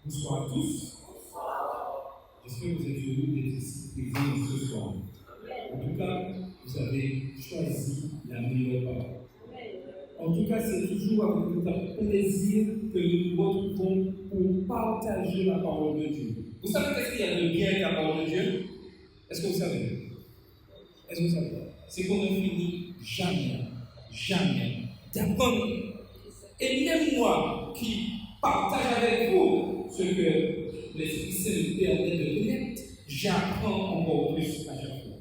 Bonsoir à tous. J'espère que vous êtes heureux d'être ici présents ce soir. En tout cas, vous avez choisi la meilleure parole. En tout cas, c'est toujours avec notre plaisir que nous nous retrouvons pour partager la parole de Dieu. Vous savez qu'est-ce qu'il y a de bien avec la parole de Dieu? Est-ce que vous savez? Est-ce que vous savez? C'est qu'on ne finit jamais d'apprendre. Et même moi qui partage avec vous ce que l'Esprit Saint me permet de connaître, j'apprends encore plus à chaque fois.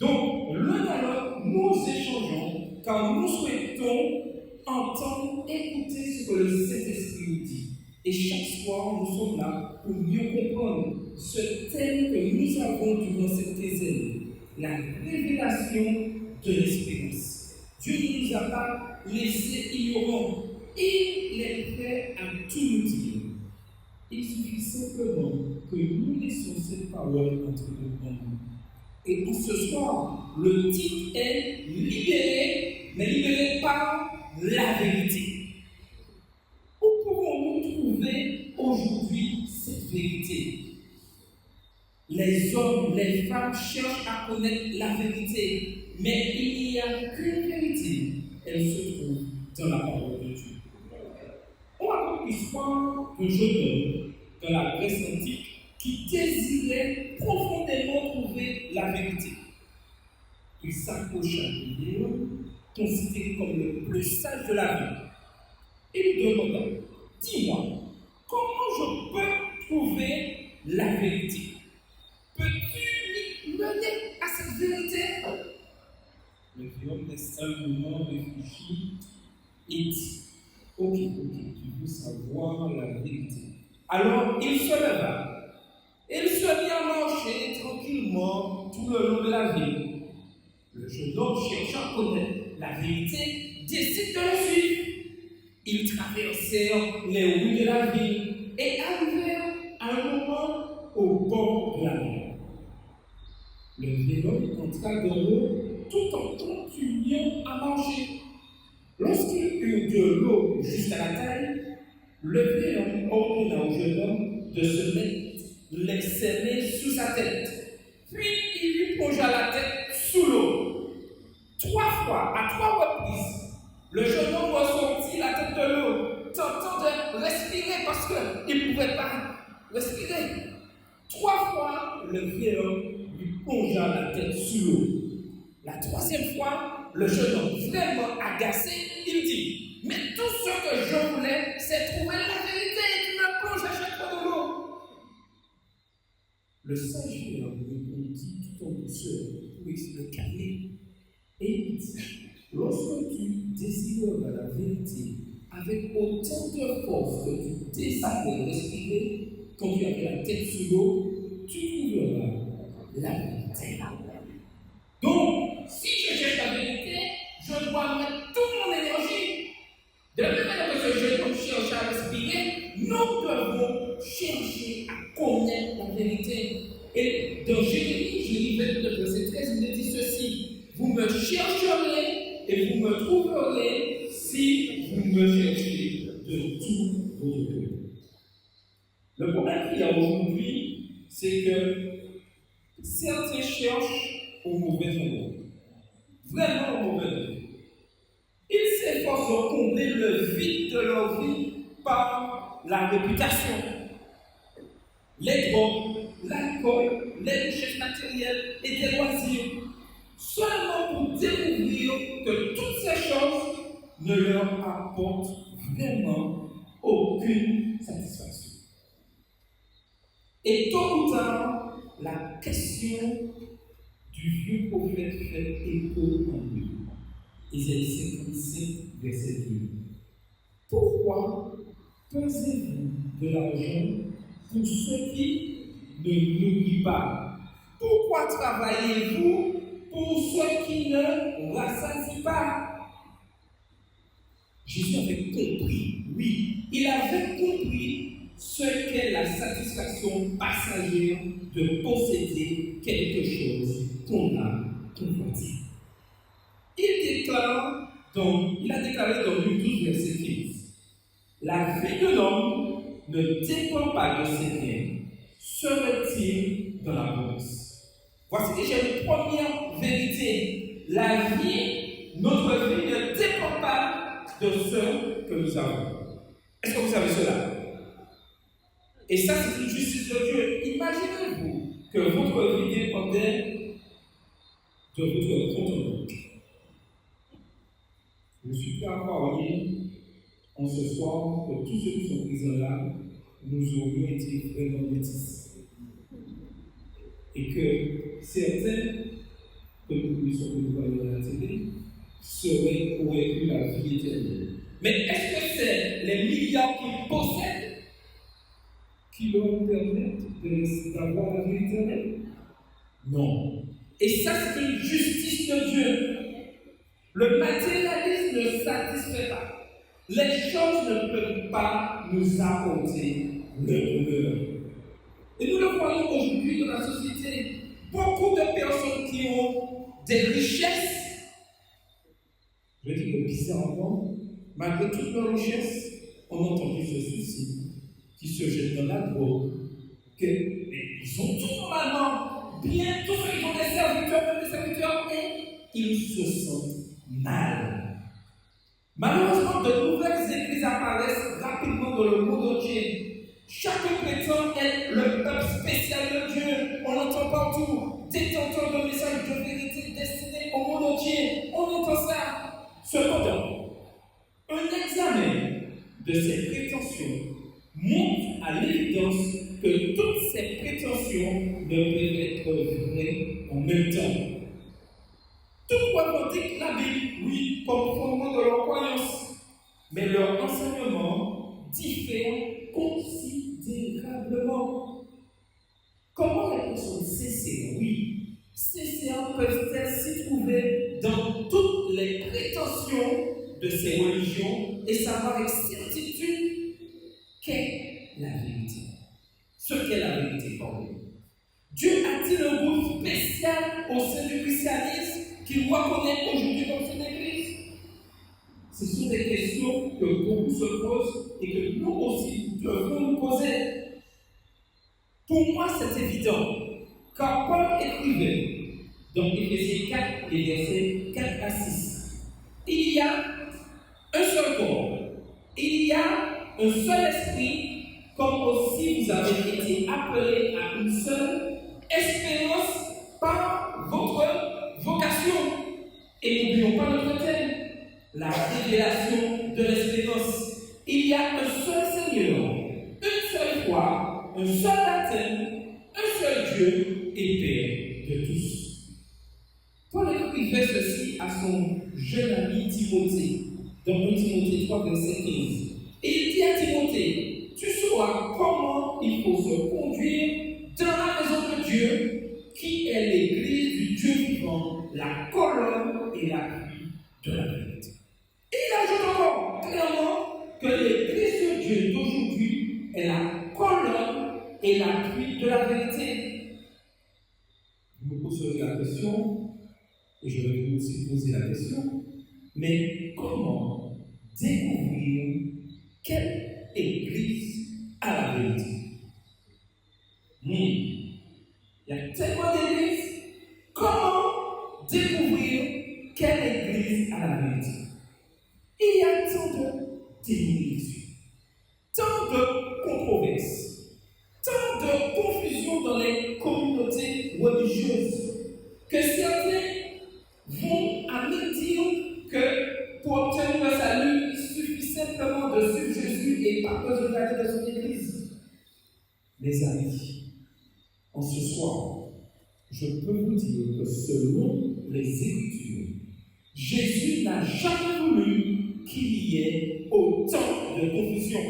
Donc, l'un à l'autre, nous échangeons car nous souhaitons entendre, écouter ce que le Saint-Esprit nous dit. Et chaque soir, nous sommes là pour mieux comprendre ce thème que nous avons durant cette année, la révélation de l'espérance. Dieu ne nous a pas laissés ignorants. Il est prêt à tout nous dire. Il suffit simplement que nous laissions cette parole entre nous. Et pour ce soir, le titre est Libéré, mais libéré par la vérité. Où pouvons-nous trouver aujourd'hui cette vérité? Les hommes, les femmes cherchent à connaître la vérité, mais il n'y a qu'une vérité. Elle se trouve dans la parole de Dieu. On raconte l'histoire d'un jeune homme dans la Grèce antique qui désirait profondément trouver la vérité. Il s'approcha d'un vieil homme considéré comme le plus sage de la vie et lui demanda: dis-moi, comment je peux trouver la vérité? Peux-tu mener à cette vérité? Le vieil homme laissa un moment réfléchir et dit: ok, tu veux savoir la vérité. Alors il se leva. Il se mit à marcher tranquillement tout le long de la ville. Le jeune homme, cherchant à connaître la vérité, décide de le suivre. Ils traversèrent les rues de la ville et arrivèrent à un moment au bord de la mer. Le vieil homme entra dans l'eau tout en continuant à marcher. Lorsqu'il eut de l'eau jusqu'à la taille, le vieil homme ordonna au jeune homme de se mettre les mains sous sa tête. Puis il lui plongea la tête sous l'eau. 3 fois, à 3 reprises, le jeune homme ressortit la tête de l'eau, tentant de respirer parce qu'il ne pouvait pas respirer. 3 fois, le vieil homme lui plongea la tête sous l'eau. La 3e fois, le jeune homme, vraiment agacé, il dit: mais tout ce que je voulais, c'est trouver la vérité et tu me plonges à chaque fois dans l'eau. Le sage vieil homme répondit tout en douceur pour essayer de calmer. Et il dit: lorsque tu désireras la vérité avec autant de force que tu désires respirer, quand tu as la tête sous l'eau, tu trouveras la vérité. Donc, si je cherche la vérité, je dois mettre toute mon énergie. De la même manière que ce jeune homme cherche à respirer, nous devons chercher à connaître la vérité. Et dans Jérémie, je lis le verset 13, il dit ceci: vous me chercherez et vous me trouverez si vous me cherchez de tout votre cœur. Le problème qu'il y a aujourd'hui, c'est que certains cherchent au mauvais endroit. Vraiment au mauvais endroit. Ils s'efforcent de combler le vide de leur vie par la réputation, les drogues, l'alcool, les richesses matérielles et des loisirs, seulement pour découvrir que toutes ces choses ne leur apportent vraiment aucune satisfaction. Et tôt ou tard, la question du vieux prophète fait écho en lui. Isaïe 55, verset 2. Pourquoi pesez-vous de l'argent pour ceux qui ne nourrissent pas? Pourquoi travaillez-vous pour ceux qui ne rassasient pas? Jésus avait compris, oui, il avait compris ce qu'est la satisfaction passagère de posséder quelque chose qu'on a convoité. Il a déclaré dans Luc 12, verset 15: la vie de l'homme ne dépend pas de ses biens. Serait-il dans la bourse? Voici déjà une première vérité. La vie, notre vie ne dépend pas de ce que nous avons. Est-ce que vous savez cela? Et ça, c'est une justice de Dieu. Imaginez-vous que votre vie dépendait de votre compte en banque. Je suis prêt à parier en ce soir que tous ceux qui sont présents là, nous aurions été vraiment bêtises. Et que certains, que nous connaissons que nous voyons à la télé, auraient eu la vie éternelle. Mais est-ce que c'est les milliards qu'ils possèdent qui leur permettent d'avoir la vie éternelle? Non. Et ça, c'est une justice de Dieu. Le matérialisme ne satisfait pas. Les choses ne peuvent pas nous apporter le bonheur. Et nous le voyons aujourd'hui dans la société. beaucoup de personnes qui ont des richesses, je dis que bizarrement, malgré toute leur richesse, on entend qu'ils se suicident, qu'ils se jettent dans la drogue, qu'ils ont tout normalement, bien, tout ce qu'ils ont des serviteurs, mais ils se sentent mal. Malheureusement, de nouvelles églises apparaissent rapidement dans le monde entier. Chaque prétend être le peuple spécial de Dieu. On l'entend partout. Détenteur de messages de vérité destinés au monde entier. On entend ça. Cependant, un examen de ces prétentions montre à l'évidence que toutes ces prétentions ne peuvent être vraies en même temps. Tout revendique la Bible, oui, comme fondement de leur croyance, mais leur enseignement diffère considérablement. Comment les personnes sincères, oui, sincères peuvent-elles s'y trouver dans toutes les prétentions de ces religions et savoir avec certitude qu'est la vérité? Ce qu'est la vérité pour nous. Dieu a-t-il un goût spécial au sein du christianisme qu'il reconnaît aujourd'hui dans son Église? Ce sont des questions que beaucoup se posent et que nous aussi devons nous poser. Pour moi, c'est évident, car Paul écrivait dans Éphésiens 4, les versets 4 à 6, il y a un seul corps, il y a un seul esprit, comme aussi vous avez été appelés à une seule espérance par votre vocation. Et n'oublions pas notre thème, la révélation de l'espérance. Il y a un seul Seigneur, une seule foi, un seul baptême, un seul Dieu et Père de tous. Paul écrivait ceci à son jeune ami Timothée, dans 1 Timothée 3, verset 15. Et il dit à Timothée, tu sauras comment il faut se conduire dans la maison de Dieu, qui est l'église du Dieu vivant, la colonne et l'appui de la vérité. Et il ajoute encore clairement que l'église de Dieu d'aujourd'hui est la colonne et l'appui de la vérité. Vous me poserez la question, et je vais vous aussi poser la question, mais comment découvrir quelle église a la vérité? Il y a tellement d'églises. Comment découvrir quelle église a la vérité? Il y a tant de dénominations, tant de controverses, tant de confusion dans les communautés religieuses que certains vont à me dire que pour obtenir le salut, il suffit simplement de suivre Jésus et pas besoin d'aller dans une église. Mes amis, en ce soir, je peux vous dire que selon les Écritures, Jésus n'a jamais voulu qu'il y ait autant de confusion.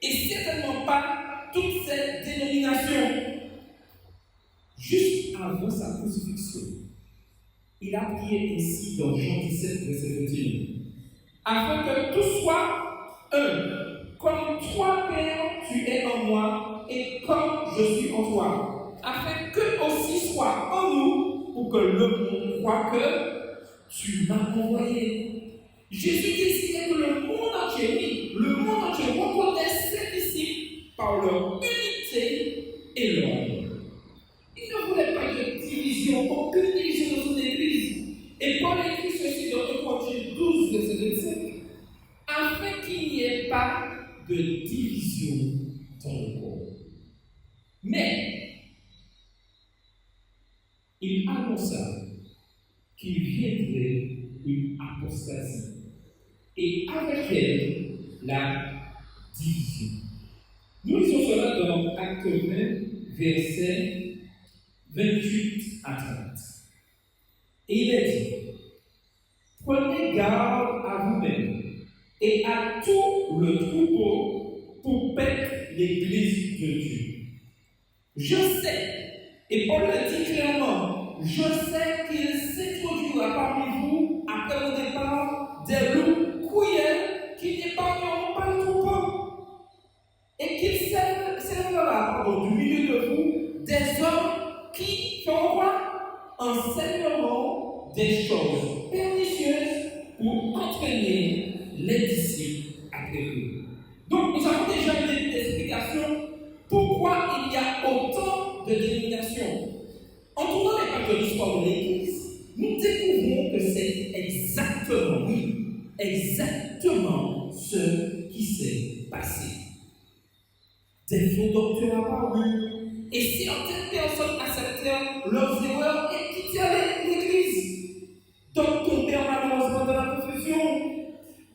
Et certainement pas toutes ces dénominations. Juste avant sa crucifixion, il a prié ainsi dans Jean 17, verset 21, afin que tout soit un, comme toi, Père, tu es en moi, et comme je suis en toi, afin que aussi soit en nous, pour que le monde croie que tu m'as envoyé. Jésus désirait que le monde entier, oui, le monde entier reconnaisse ses disciples par leur unité et leur amour. Il ne voulait pas de division, aucune division dans son église. Et Paul écrit ceci dans 1 Corinthiens 12, verset 25, afin qu'il n'y ait pas de division dans le corps. Mais il annonça qu'il viendrait une apostasie et avec elle la division. Nous lisons cela dans Acte 20, versets 28 à 30. Et il est dit, prenez garde à vous-même et à tout le troupeau pour paître l'église de Dieu. Je sais, et Paul le dit clairement, je sais qu'il s'introduira parmi vous après le départ des loups cruels qui n'épargneront pas le troupeau et qu'il s'élèvera du milieu de vous des hommes qui feront quoi? des choses pernicieuses pour entraîner les disciples après eux. Donc, nous avons déjà une explication pourquoi il y a autant de dénominations. En tournant les pages de l'histoire de l'Église, nous découvrons que c'est exactement ce qui s'est passé. Des faux docteurs apparus, et certaines personnes acceptèrent leurs erreurs et quittèrent l'Église. D'autres tombèrent malheureusement dans la confusion.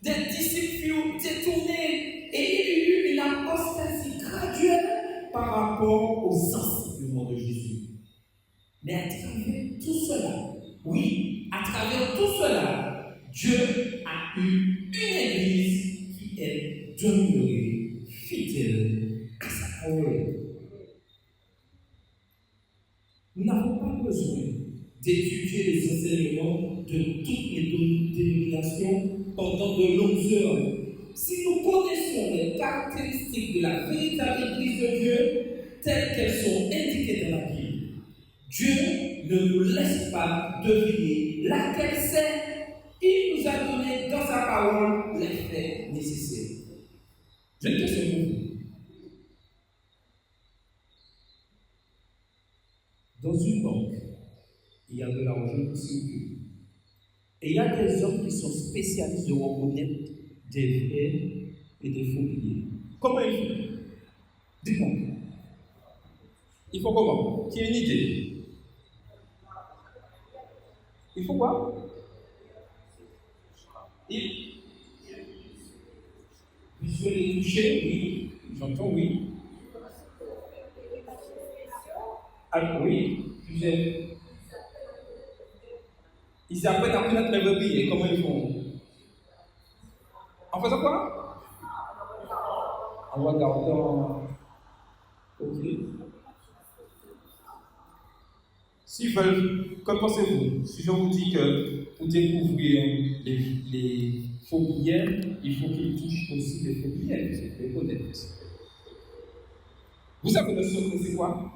Des disciples furent détournés et il y eut une apostasie graduelle par rapport aux enseignements de Jésus. Mais à travers tout cela, oui, à travers tout cela, Dieu a eu une Église qui est demeurée fidèle à sa parole. Nous n'avons pas besoin d'étudier les enseignements de toutes les dénominations pendant de longues heures. Si nous connaissons les caractéristiques de la véritable Église de Dieu, telles qu'elles sont indiquées dans la Bible, Dieu ne nous laisse pas deviner laquelle c'est. Il nous a donné dans sa parole les faits nécessaires. J'ai une question pour vous. Dans une banque, il y a de l'argent qui circule. Et il y a des hommes qui sont spécialistes de reconnaître des vrais et des faux billets. Comment ils font? Dites-moi. Il faut comment? Qui a une idée? Il faut quoi? Visuel et toucher, oui. J'entends oui. Ah oui, ils apprennent à connaître les vrais billets. Comment ils font? En faisant quoi? En regardant. Ok. S'ils veulent, qu'en pensez-vous? Si je vous dis que pour découvrir les faux billets, il faut qu'ils touchent aussi les faux billets, c'est les connaître. Vous savez le secret, c'est quoi?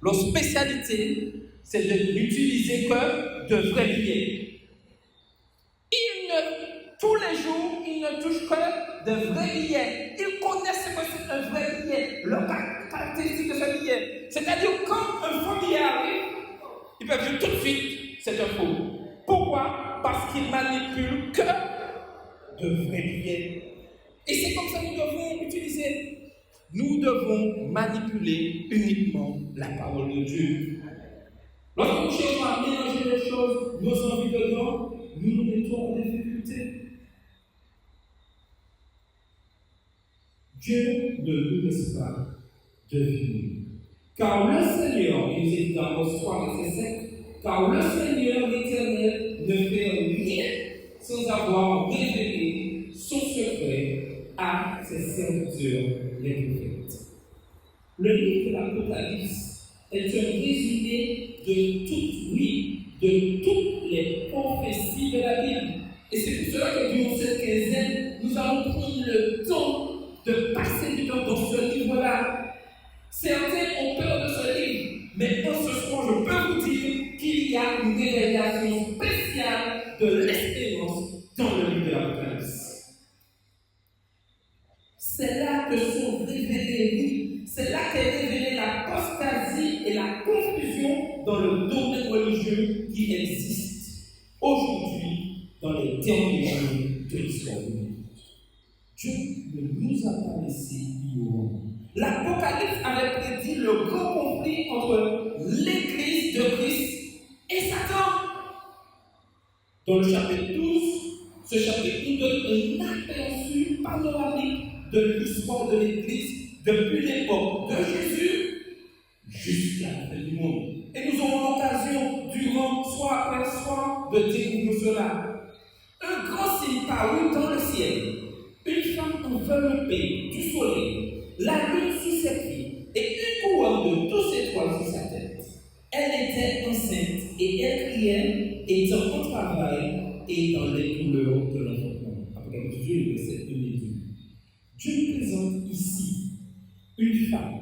Leur spécialité, c'est de n'utiliser que de vrais billets. Tous les jours, ils ne touchent que de vrais billets. Ils connaissent ce que c'est un vrai billet, leur caractéristique de ce billet. C'est-à-dire, quand un faux billet arrive, ils peuvent dire tout de suite, c'est un faux. Pourquoi? Parce qu'ils manipulent que de vrais billets. Et c'est comme ça que nous devons utiliser. Nous devons manipuler uniquement la parole de Dieu. Lorsque nous cherchons à mélanger les choses, nos envies dedans, nous nous mettons en difficulté. Dieu ne nous laisse pas deviner. Car le Seigneur, il dit dans Amos 3, verset 5, car le Seigneur l'Éternel ne fait rien sans avoir révélé son secret à ses serviteurs les prophètes. Le livre de l'Apocalypse est un résumé de toutes les prophéties de la Bible. Et c'est pour cela que durant cette quinzaine, nous allons prendre le temps de passer du temps dans ce livre-là. Certains ont peur de ce livre, mais en ce soir, je peux vous dire qu'il y a une révélation spéciale de l'espérance dans le livre de l'Apocalypse. C'est là que sont révélés, c'est là qu'est révélée l'apostasie et la confusion dans le domaine religieux qui existe aujourd'hui dans les derniers jours de l'histoire du monde. Dieu ne nous a pas laissé ignorants. L'Apocalypse avait prédit le grand conflit entre l'Église de Christ et Satan. Dans le chapitre 12, ce chapitre nous donne un aperçu panoramique de l'histoire de l'Église depuis l'époque de Jésus jusqu'à la fin du monde. Et nous aurons l'occasion, durant soir après soir, de découvrir cela. Un grand signe parut dans le ciel. Une femme enveloppée du soleil, la lune sous ses pieds et une couronne de 12 étoiles sur sa tête. Elle était enceinte et elle criait, étant en travail et dans les douleurs de l'enfantement. Apocalypse 2, verset 1 et 2. Dieu présente ici une femme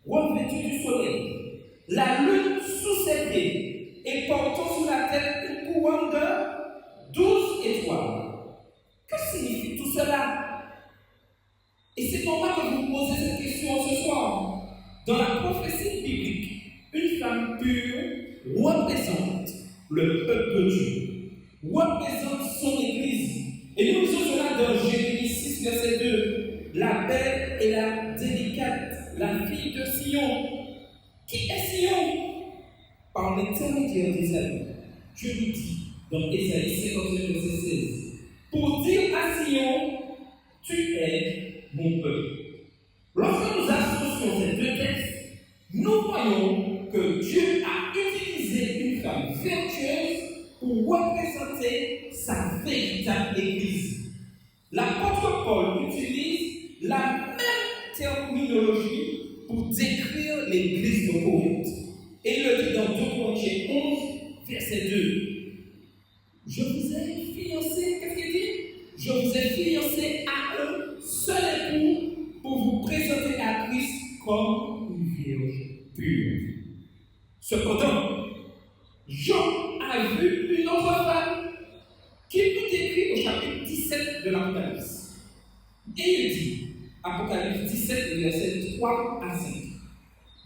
revêtue du soleil, la lune sous ses pieds et portant sur la tête une couronne de 12 étoiles. Que signifie tout cela? Et c'est normal que vous posez cette question ce soir. Dans la prophétie biblique, une femme pure représente le peuple de Dieu, représente son Église. Et nous lisons cela dans Jérémie 6, verset 2. La belle et la délicate, la fille de Sion. Qui est Sion? Par l'intermédiaire d'Ésaïe. Dieu nous dit dans Ésaïe 59, verset 16. Pour dire à Sion, tu es mon peuple. Lorsque nous associons ces deux textes, nous voyons que Dieu a utilisé une femme vertueuse pour représenter sa véritable Église. L'apôtre Paul utilise la même terminologie pour décrire l'Église de Corinthe. Et il le dit dans 2 Corinthiens 11, verset 2. Je vous ai fiancé, qu'est-ce qu'il dit? Je vous ai fiancé à un seul époux pour vous présenter à Christ comme une vierge pure. Cependant, Jean a vu une autre femme qu'il nous décrit au chapitre 17 de l'Apocalypse. Et il dit, Apocalypse 17, verset 3 à 5.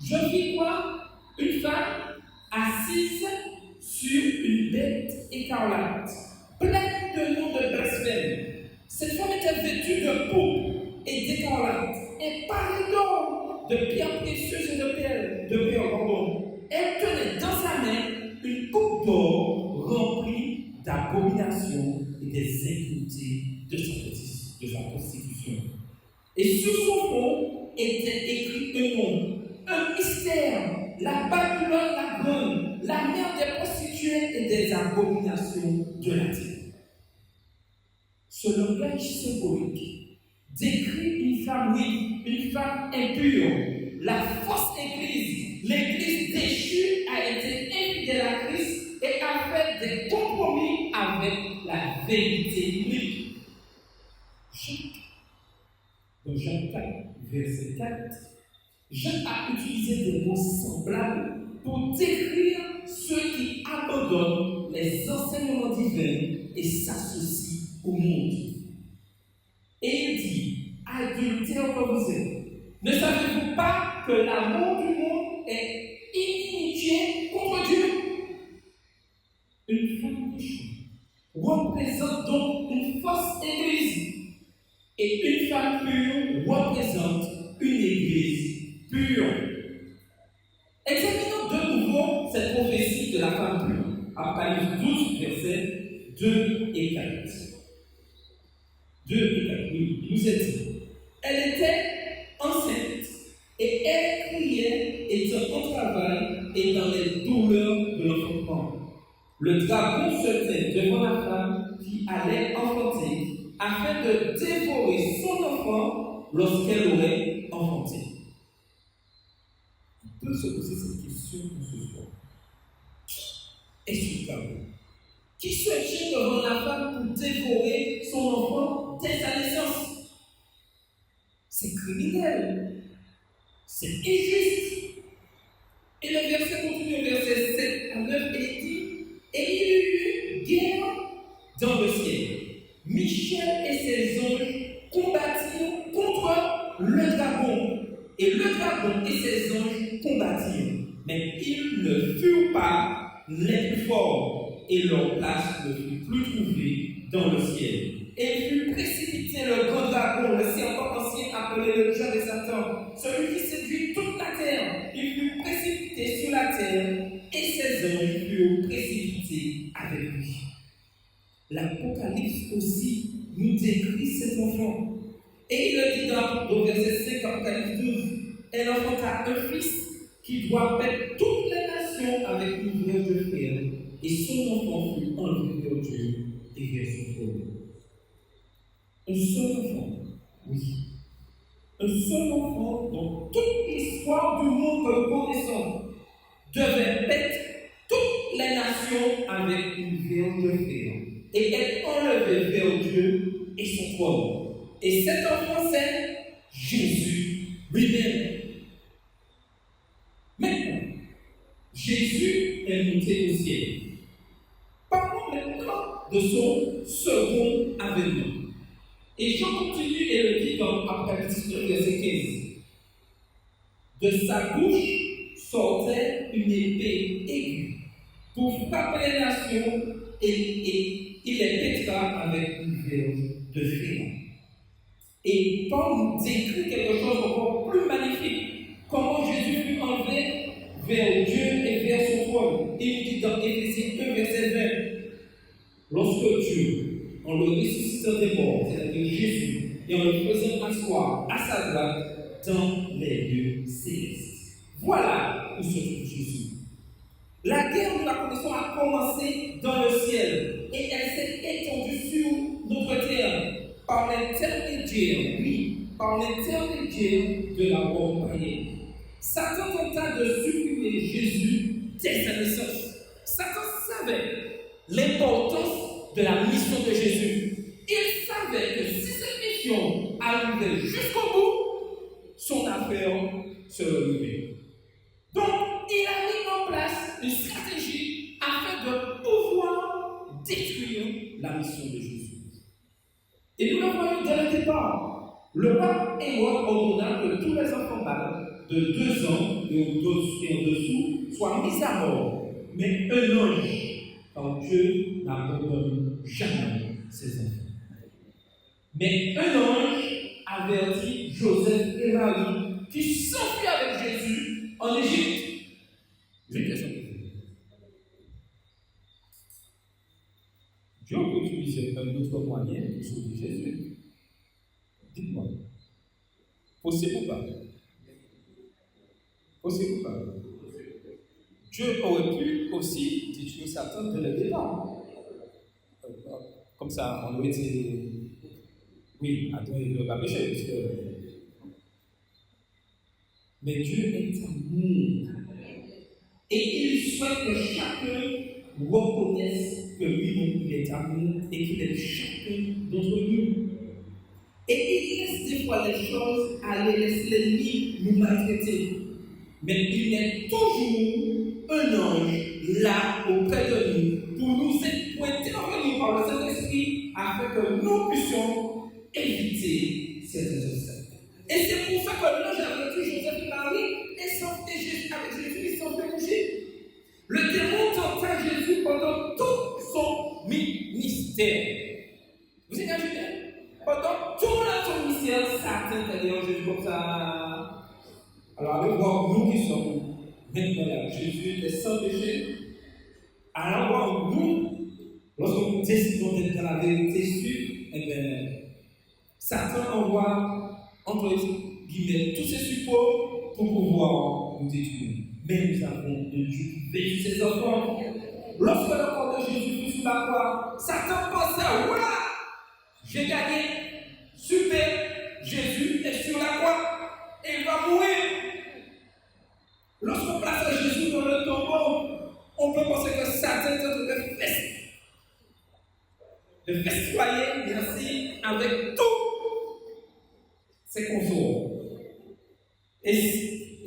Je vis quoi? Une femme assise sur une bête écarlate, pleine de noms de blasphème. Cette femme était vêtue de peau et d'écarlate, et parée d'or, de pierres précieuses et de perles. Elle tenait dans sa main une coupe d'or remplie d'abominations et des impuretés de sa prostitution. Et sur son front était écrit un nom, un mystère, la Babylone la grande, la mère des prostituées et des abominations de la terre. Ce langage symbolique décrit une femme, oui, une femme impure. La fausse église, l'église déchue, a été infidèle à Christ et a fait des compromis avec la vérité biblique. Dans Jean 4, verset 4, Jean a utilisé des mots semblables pour décrire ceux qui abandonnent les enseignements divins et s'associent au monde. Et il dit, adultère que vous êtes, ne savez-vous pas que l'amour du monde est inimitié contre Dieu? Une femme déchue représente donc une fausse église. Et une femme pure représente une église pure. Examinons de nouveau cette prophétie de la femme pure. Apocalypse 12, versets 2 et 4. 2 et 4, oui, il nous est dit. Elle était enceinte et elle criait, étant en travail et dans les douleurs de l'enfantement. Le dragon se tint devant la femme qui allait enfanter afin de dévorer son enfant lorsqu'elle aurait enfanté. On peut se poser cette question pour ce soir. Qui est ce dragon? Qui se tient devant la femme pour dévorer son enfant dès sa naissance? C'est criminel. C'est injuste. Et le verset continue, verset 7 à 9, et il dit, et il y eut guerre dans le ciel. Michel et ses anges combattirent contre le dragon. Et le dragon et ses anges combattirent. Mais ils ne furent pas les plus forts. Et leur place ne fut plus trouvée dans le ciel. Et il fut précipité le grand dragon, le serpent ancien appelé le diable et Satan, celui qui séduit toute la terre. Il fut précipité sur la terre et ses anges furent précipités avec lui. L'Apocalypse aussi nous décrit cet enfant. Et il le dit dans verset 5 Apocalypse 12. Elle enfanta un fils qui doit paître toutes les nations avec une vierge de fer. Et son enfant fut enlevé vers Dieu et vers son trône. Un seul enfant, oui. Un seul enfant dont toute l'histoire du monde que nous connaissons devait paître toutes les nations avec une vierge de fer. Et être enlevé vers Dieu et son trône. Et cet enfant, c'est Jésus lui-même. Maintenant, Jésus est monté au ciel. Parlons maintenant de son second avènement. Et je continue et le dis dans Apocalypse 2, verset 15. De sa bouche sortait une épée aiguë pour frapper les nations et il les pétra avec une verge de fer. Et Paul nous décrit quelque chose encore plus magnifique. Comment Jésus fut enlevé vers Dieu et vers son trône. Il nous dit dans Éphésiens 1, verset 20. Lorsque Dieu, en le ressuscitant des morts, c'est-à-dire Jésus, et en le faisant asseoir à sa droite dans les lieux célestes. Voilà où se trouve Jésus. La guerre, nous la connaissons, a commencé dans le ciel et elle s'est étendue sur notre terre par l'intermédiaire, de la mort païenne. Satan tenta de supprimer Jésus dès sa naissance. Satan savait l'importance de la mission de Jésus. Il savait que si cette mission arrivait jusqu'au bout, son affaire serait ruinée. Donc, il a mis en place une stratégie afin de pouvoir détruire la mission de Jésus. Et nous le voyons dès le départ. Le roi Hérode ordonna que tous les enfants mâles de 2 ans et en dessous soient mis à mort. Mais un ange, car Dieu n'abandonne jamais ses enfants. Mais un ange avertit Joseph et Marie qui s'enfuient avec Jésus en Égypte. J'ai une question. Dieu peut utiliser un autre moyen pour sauver Jésus. Dites-moi. Possible ou pas? Possible ou pas? Dieu aurait pu aussi détruire Satan dès le départ. Comme ça, on aurait été. Oui, attends, il ne va pas pécher, parce que. Mais Dieu est amour. Et il souhaite que chacun reconnaisse que lui-même il est amour et qu'il est chacun d'entre nous. Et il laisse des fois les choses aller, laisse l'ennemi nous maltraiter. Mais il est toujours un ange là auprès de nous pour nous intervenir par le Saint-Esprit afin que nous puissions éviter ces obstacles. Et c'est pour ça que l'ange avait dit Joseph et Marie et Jésus avec Jésus, ils sont venus. Le démon tenta Jésus pendant tout son ministère. Vous imaginez? Pendant tout son ministère, Satan était derrière Jésus comme ça. Alors, allez voir nous qui sommes maintenant là. Jésus était sans péché. Alors, voir nous, lorsque nous décidons d'être dans la vérité sûre, eh bien, Satan envoie, entre guillemets, tous ses supports pour pouvoir nous détruire. Mais nous avons un Dieu qui veille ses enfants. Lorsque le corps de Jésus fut sur la croix, Satan pensait, voilà, j'ai gagné, super, Jésus est sur la croix et il va mourir. Lorsqu'on place Jésus dans le tombeau, on peut penser que Satan est en train de festoyer, merci, avec tous ses consorts. Et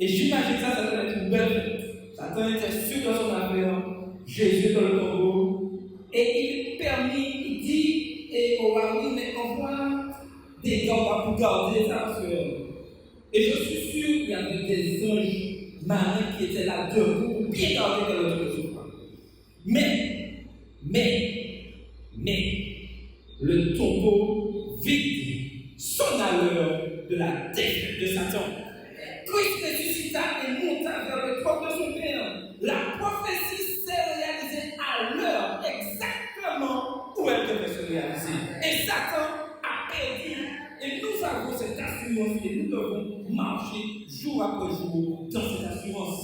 j'imagine ça doit être une belle fête. Satan était sûr de son affaire, Jésus dans le tombeau, et il permit, il dit, et on va oui, mais envoie des gars pour garder ça. Et je suis sûr qu'il y avait des anges marins qui étaient là debout pour bien garder de l'autre souffrance. Mais, le tombeau vide sonna l'heure de la défaite de Satan. Christ ressuscita et monta vers le trône de son Père. La prophétie s'est réalisée à l'heure exactement où elle devait se réaliser. Et Satan a perdu. Et nous avons cette assurance et nous devons marcher jour après jour dans cette assurance.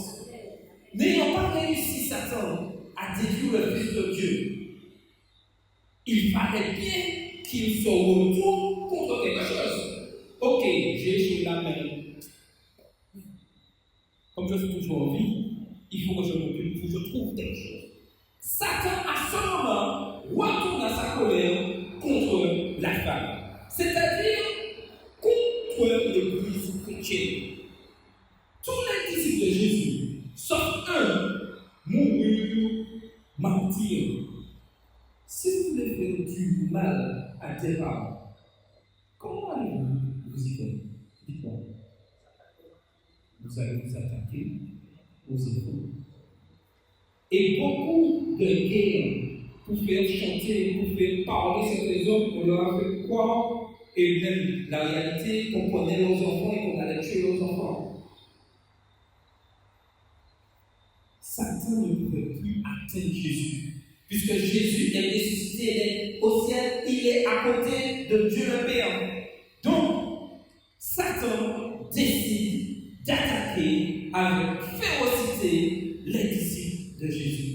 N'ayant pas réussi Satan à détruire le Fils de Dieu, il fallait bien qu'il se retourne contre quelque chose. Ok, j'ai échoué la main. Comme je suis toujours en vie, il faut que je m'occupe, il faut que je trouve quelque chose. Satan, à ce moment, retourne à sa colère contre la femme. C'est-à-dire contre l'Église chrétienne. Tous les disciples de Jésus, sauf un, mentir. Si vous voulez faire du mal à tes parents, comment allez-vous vous y faire? Dites-moi. Vous allez vous attaquer aux épaules. Et beaucoup de guerres pour faire chanter, pour faire parler certains hommes, on leur a fait croire, et même la réalité qu'on prenait leurs enfants et qu'on allait tuer leurs enfants. Satan ne pouvait plus atteindre Jésus, puisque Jésus est ressuscité, il est au ciel, il est à côté de Dieu le Père. Donc, Satan décide d'attaquer avec férocité les disciples de Jésus.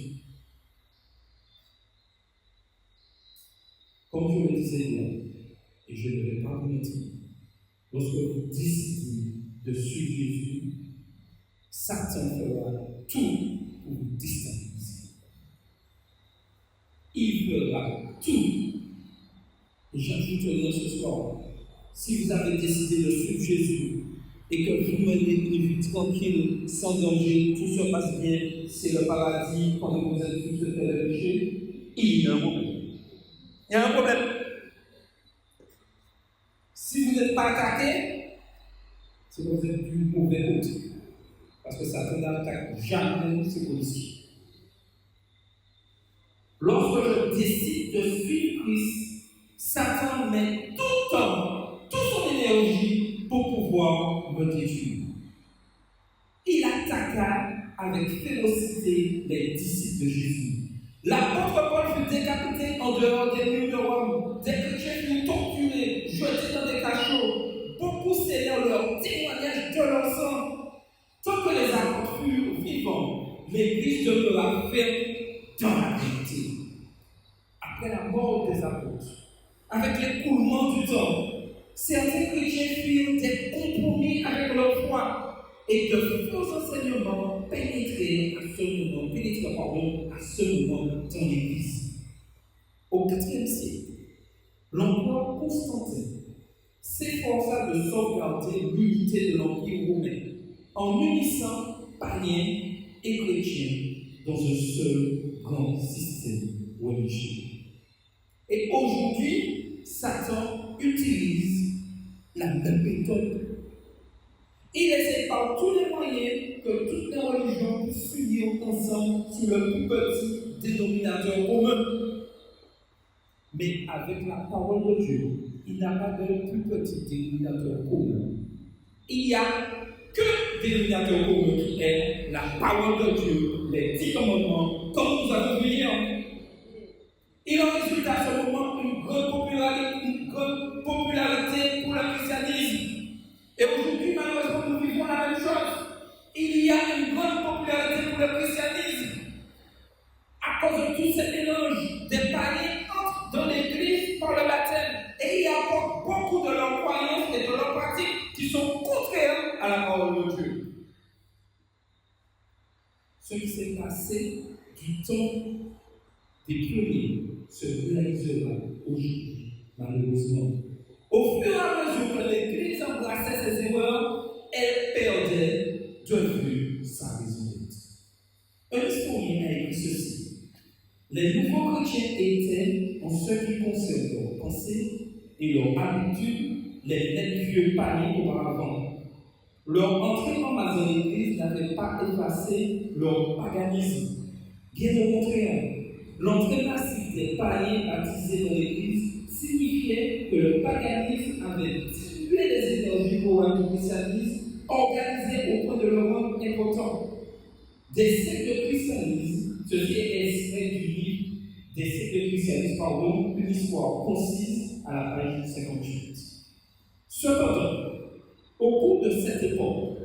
Comme je le disais hier, et je ne vais pas vous mentir, lorsque vous décidez de suivre Jésus, Satan fera tout pour vous déstabiliser. Il fera tout. Et j'ajoute rien ce soir, si vous avez décidé de suivre Jésus et que vous menez une vie tranquille, sans danger, tout se passe bien, c'est le paradis, quand vous êtes tous de faire le péché, il y a un problème. Il y a un problème. Si vous n'êtes pas attaqué, c'est que vous êtes du mauvais côté. Parce que Satan n'attaque jamais ses policiers. Lorsque je décide de suivre Christ, Satan met tout le temps, toute son énergie pour pouvoir me détruire. Il attaqua avec férocité les disciples de Jésus. L'apôtre Paul fut décapité en dehors des murs de Rome. Des chrétiens furent torturés, jetés dans des cachots. Beaucoup scellèrent leur témoignage de leur sang. Tant que les apôtres furent vivants, l'Église demeura ferme dans la vérité. Après la mort des apôtres, avec l'écoulement du temps, certains chrétiens firent des compromis avec leur foi et de faux enseignements pénétraient à ce moment dans l'Église. Au IVe siècle, l'empereur Constantin s'efforça de sauvegarder l'unité de l'Empire romain en unissant païens et chrétiens dans un seul grand système religieux. Et aujourd'hui, Satan utilise la même méthode. Il essaie par tous les moyens que toutes les religions puissent s'unir ensemble sous le plus petit dénominateur commun. Mais avec la parole de Dieu, il n'y a pas de plus petit dénominateur commun. Il n'y a que dénominateur commun qui est la parole de Dieu, les 10 commandements, comme nous avons vu hier. Il en résulte à ce moment une grande popularité pour le christianisme. Et aujourd'hui, malheureusement, nous vivons la même chose. Il y a une grande popularité pour le christianisme. À cause de tous ces mélanges, des païens entrent dans l'église par le baptême et y apportent beaucoup de leurs croyances et de leurs pratiques qui sont contraires à la parole de Dieu. Ce qui s'est passé du temps des pionniers se réalisera aujourd'hui, malheureusement. Au fur et à mesure que l'Église embrassait ses erreurs, elle perdait de vue sa raison d'être. Un historien a écrit ceci. Les nouveaux chrétiens étaient, en ce qui concerne leur pensée et leur habitude, les vieux païens auparavant. Leur entrée en masse dans l'Église n'avait pas effacé leur paganisme. Bien au contraire, l'entrée massive des païens baptisés dans l'Église signifiait que le paganisme avait dilué les énergies morales du christianisme, organisées au point de le rendre impotent. Des sectes de christianisme, ceci est extrait du livre Des sectes de christianisme, une histoire concise à la page 58. Cependant, au cours de cette époque,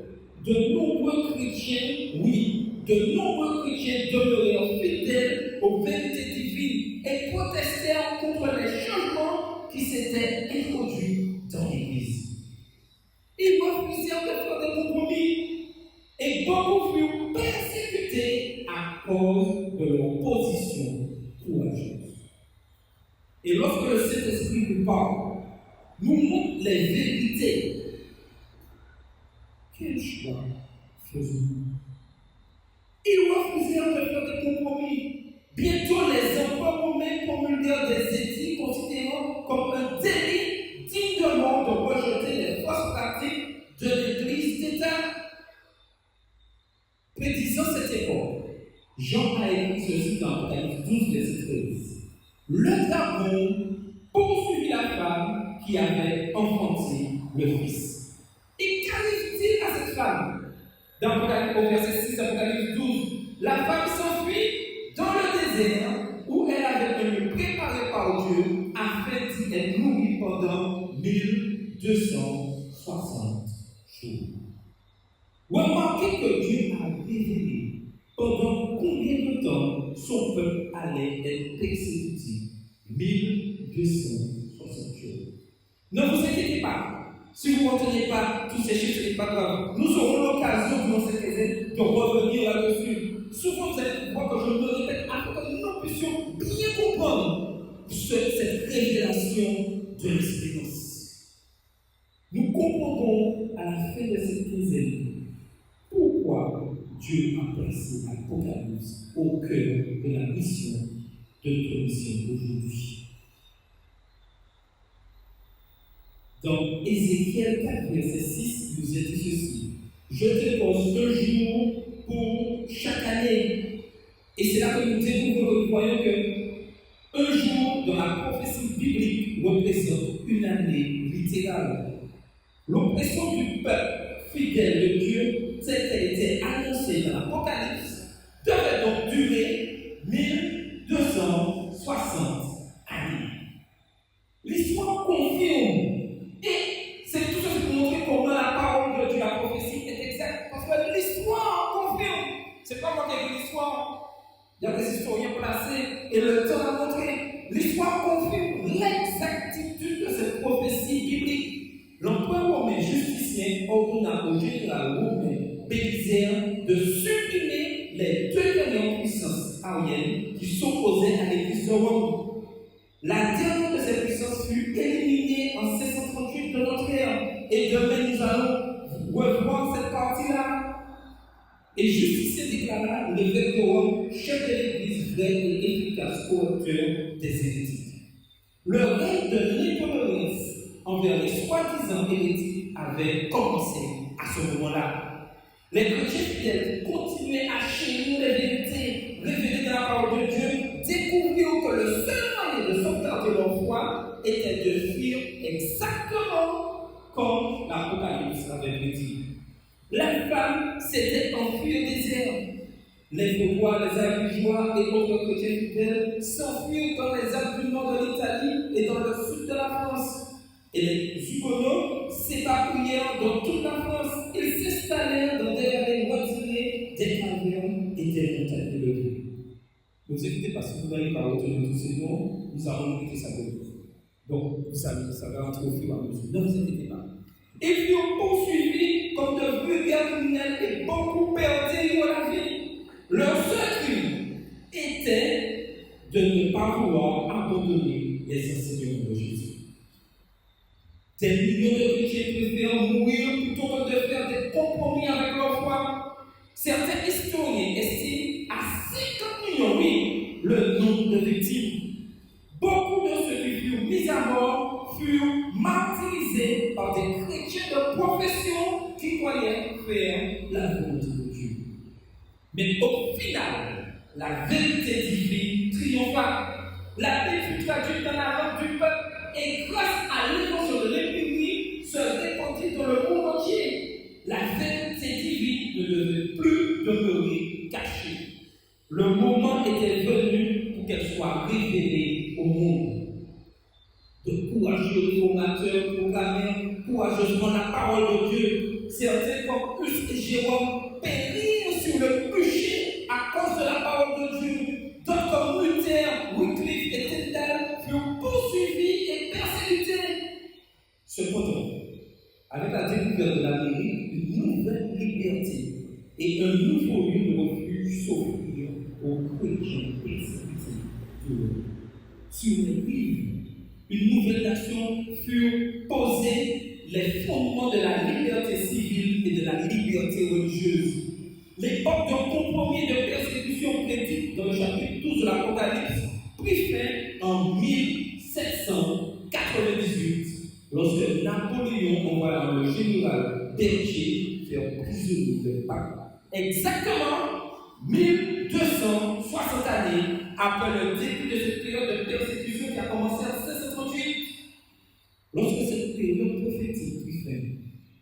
de nombreux chrétiens demeurèrent fidèles aux vérités divines et protestèrent contre les changements qui s'étaient introduits dans l'Église. Ils refusèrent de faire des compromis et beaucoup furent persécutés à cause de leur position courageuse. Et lorsque le Saint-Esprit nous parle, nous montre les vérités, quel choix faisons-nous? Ils refusèrent de faire des compromis, bien plusieurs des édits considérant comme un délit dignement de rejeter les fausses pratiques de l'Église d'État. Prédisant cette époque, Jean a écrit ceci dans Apocalypse 12, verset 13. Le dragon poursuivit la femme qui avait enfanté le Fils. Et qu'arrive-t-il à cette femme? Dans au verset 6 d'Apocalypse 12, la femme s'enfuit dans le désert où elle avait un lieu préparé par Dieu afin d'y être nourrie pendant 1260 jours. Remarquez que Dieu a révélé pendant combien de temps son peuple allait être persécuté. 1260 jours. Ne vous inquiétez pas. Si vous ne retenez pas tous ces chiffres, ce n'est pas grave. Nous aurons l'occasion durant cette année de revenir là-dessus. Souvent, vous allez voir que je me répète afin que nous puissions bien comprendre cette révélation de l'espérance. Nous comprendrons à la fin de cette quinzaine pourquoi Dieu a placé l'Apocalypse au cœur de la mission de notre mission aujourd'hui. Dans Ézéchiel 4, verset 6, nous est dit ceci. Je te pose 2 jours pour chaque année. Et c'est là que nous découvrons que nous voyons que un jour dans la prophétie biblique représente une année littérale. L'oppression du peuple fidèle de Dieu, telle qu'elle était annoncée dans l'Apocalypse, devait donc durer 1260 années. L'histoire confirme. Et c'est tout ça pour montrer comment la parole de Dieu, la prophétie est exacte. Parce que l'histoire confirme. C'est pas moi qui ai écrit l'histoire. Il y a des historiens placés et le temps a montré. L'histoire confirme l'exactitude de cette prophétie biblique. L'empereur romain justicien ordonna au général romain Bélisère de supprimer les 2 dernières puissances ariennes qui s'opposaient à l'Église de Rome. La dernière de ces puissances fut éliminée en 738 de notre ère. Et demain, nous allons revoir cette partie-là. Et Justicien déclara l'évêque de Rome, chef de l'Église, vrai et efficace correcteur des hérétiques. Le règne de l'intolérance envers les soi-disant hérétiques avait commencé à ce moment-là. Les chrétiens fidèles continuaient à chérir les vérités révélées dans la parole de Dieu, découvrirent que le seul moyen de sauvegarder leur foi était de fuir exactement comme l'Apocalypse l'avait prédit. La femme s'était enfuie au désert. Les Vaudois, les Albigeois et autres chrétiens fidèles s'enfuirent dans les Alpes du nord de l'Italie et dans le sud de la France. Et les Huguenots s'éparpillèrent dans toute la France. Ils s'installèrent dans des vallées retirées, des cavernes et des montagnes élevées. Ne vous inquiétez pas, si vous n'allez pas retenir tous ces noms, nous allons écouter ça pour vous. Donc, vous savez, ça va rentrer au fur et à mesure. Ne vous inquiétez pas. Ils furent poursuivis comme de vulgaires criminels et beaucoup perdirent la vie. Leur seul crime était de ne pas vouloir abandonner les enseignements de Jésus. Des millions de chrétiens préfèrent mourir plutôt que de faire des compromis avec leur foi. Certains historiens estiment à 50 millions, oui, le nombre de victimes. Beaucoup de ceux qui furent mis à mort furent martyrisés par des chrétiens de profession qui croyaient faire la volonté de Dieu. Mais au final, la vérité divine triompha. La Bible fut traduite dans la langue du peuple et grâce à l'émotion de l'épidémie se répandit dans le monde entier. La vérité divine ne devait plus demeurer cachée. Le moment était venu pour qu'elle soit révélée au monde. De courageux réformateurs proclamèrent courageusement la parole de Dieu. Certains comme Hus et Jérôme périrent sur le bûcher à cause de la parole de Dieu. D'autres comme Luther, Wycliffe et Tyndale furent poursuivis et persécutés. Cependant, avec la découverte de l'Amérique, une nouvelle liberté et un nouveau lieu de refuge s'offrirent aux chrétiens persécutés de l'Europe. Sur les rives, une nouvelle nation fut posée, les fondements de la liberté civile et de la liberté religieuse. L'époque de compromis et de persécution prédite dans le chapitre 12 de l'Apocalypse prit fin en berger faire prisonnier de Pâques, exactement 1260 années après le début de cette période de persécution qui a commencé en 538. Lorsque cette période prophétique fut faite,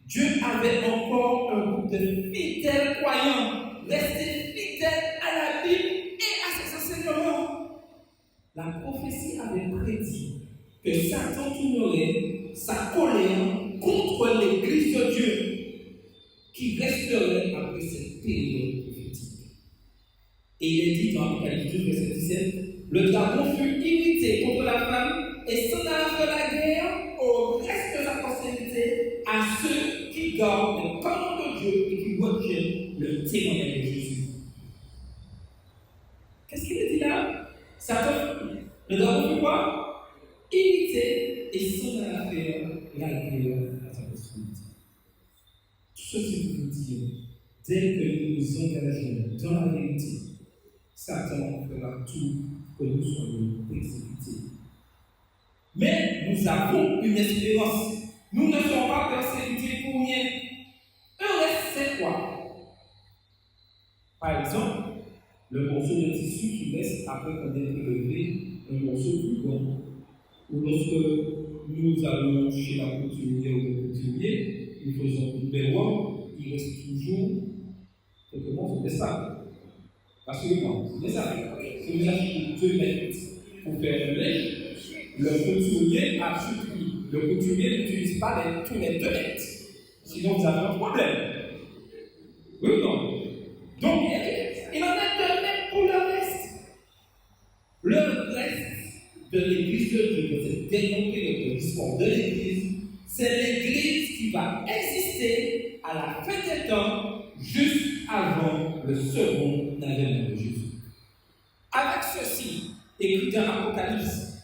Dieu avait encore un groupe de fidèles croyants, restés fidèles à la Bible et à ses enseignements. La prophétie avait prédit que Satan tournerait sa colère contre l'Église de Dieu qui resterait après cette période prophétique. Et il est dit dans Apocalypse 12, verset 17, le dragon fut irrité contre la femme et s'en alla faire la guerre au reste de sa postérité à ceux qui gardent les commandements de Dieu et qui retiennent le témoignage de Jésus. Qu'est-ce qu'il dit là? Satan, le dragon fait quoi? Irrité et s'en alla faire la guerre à sa postérité. Tout ceci pour vous dire, dès que nous nous engageons dans la vérité, Satan fera tout que nous soyons exécutés. Mais nous avons une espérance. Nous ne sommes pas persécutés pour rien. Un reste, c'est quoi? Par exemple, le morceau de tissu qui reste après qu'on ait prélevé un morceau plus grand. Ou lorsque nous allons chez la couturière ou le couturier, nous faisons une miroir, il reste toujours quelque chose de ça. Assurément, c'est ça. Si vous achetez 2 mètres pour faire un linge, le couturier a suppris. Le couturier n'utilise pas tous les 2 mètres. Sinon, vous avez un problème. Oui ou non? Donc, il en a 2 mètres pour le reste. Le reste de l'Église de Dieu, de cette dernière période de l'histoire de l'Église, c'est l'Église qui va exister à la fin des temps, juste avant le second avènement de Jésus. Avec ceci, écrit dans l'Apocalypse,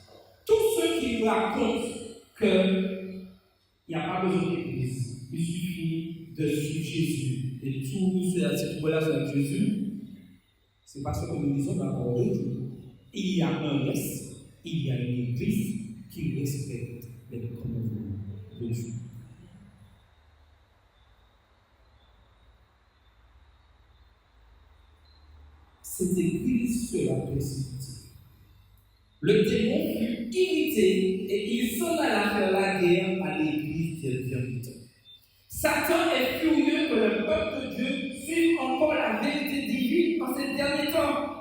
tous ceux qui racontent qu'il n'y a pas besoin d'église, il suffit de suivre Jésus et tout cette relation avec Jésus, c'est parce que nous disons dans la parole de Dieu. Il y a un reste, il y a une église qui respecte les commandements de Dieu. Cette église sera persécutée. Le démon fut irrité et il s'en alla faire la guerre à l'église des derniers temps. Satan est furieux que le peuple de Dieu suive encore la vérité divine en ces derniers temps.